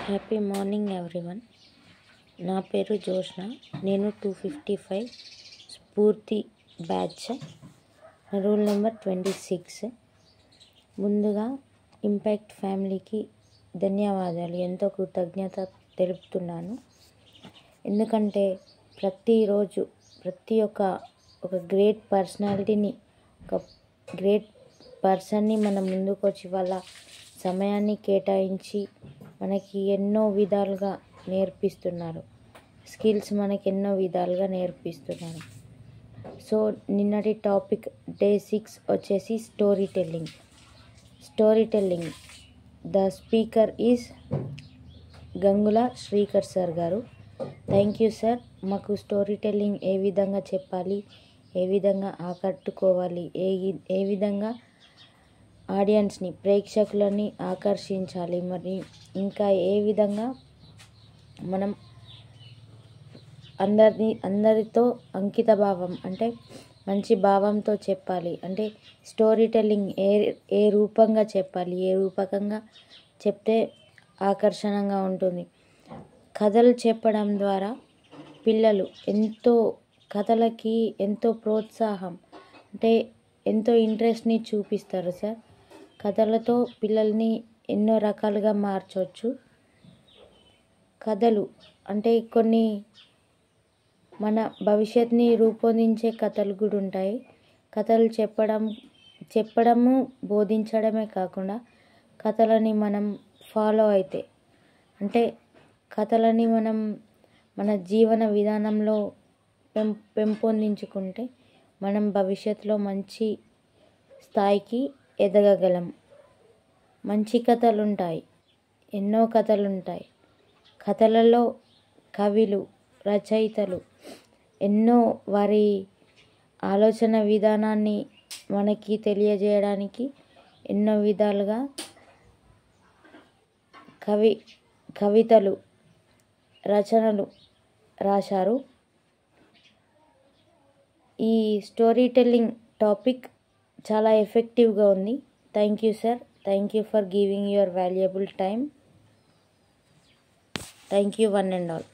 Happy morning everyone. నా పేరు జోష్న. నేను 255 స్ఫూర్తి బ్యాచ్, రూల్ నెంబర్ 26. ముందుగా ఇంపాక్ట్ ఫ్యామిలీకి ధన్యవాదాలు, ఎంతో కృతజ్ఞత తెలుపుతున్నాను. ఎందుకంటే ప్రతిరోజు ప్రతి ఒక గ్రేట్ పర్సనాలిటీని, ఒక గ్రేట్ పర్సన్ని మన ముందుకు వచ్చి వాళ్ళ సమయాన్ని కేటాయించి మనకి ఎన్నో విధాలుగా నేర్పిస్తున్నారు. స్కిల్స్ మనకి ఎన్నో విధాలుగా నేర్పిస్తున్నారు. సో నిన్నటి టాపిక్ డే 6 వచ్చేసి story telling. The speaker is Gangula Srikar sir garu. Thank you sir. మాకు స్టోరీ టెల్లింగ్ ఏ విధంగా చెప్పాలి, ఏ విధంగా ఆకట్టుకోవాలి, ఏ విధంగా ఆడియన్స్ని, ప్రేక్షకులని ఆకర్షించాలి, మరి ఇంకా ఏ విధంగా మనం అందరితో అంకిత భావం అంటే మంచి భావంతో చెప్పాలి, అంటే స్టోరీ టెల్లింగ్ ఏ రూపంగా చెప్పాలి, ఏ రూపకంగా చెప్తే ఆకర్షణంగా ఉంటుంది. కథలు చెప్పడం ద్వారా పిల్లలు కథలకి ఎంతో ప్రోత్సాహం, అంటే ఎంతో ఇంట్రెస్ట్ని చూపిస్తారు సార్. కథలతో పిల్లల్ని ఎన్నో రకాలుగా మార్చవచ్చు. కథలు అంటే కొన్ని మన భవిష్యత్తుని రూపొందించే కథలు కూడా ఉంటాయి. కథలు చెప్పడము బోధించడమే కాకుండా కథలని మనం ఫాలో అయితే, అంటే కథలని మనం మన జీవన విధానంలో పెంపొందించుకుంటే మనం భవిష్యత్తులో మంచి స్థాయికి ఎదగగలం. మంచి కథలు ఉంటాయి, ఎన్నో కథలు ఉంటాయి. కథలలో కవులు, రచయితలు ఎన్నో వారి ఆలోచన విధానాన్ని మనకి తెలియజేయడానికి ఎన్నో విధాలుగా కవితలు, రచనలు రాశారు. ఈ స్టోరీ టెల్లింగ్ టాపిక్ చాలా ఎఫెక్టివ్గా ఉంది. Thank you sir. Thank you for giving your valuable time. Thank you one and all.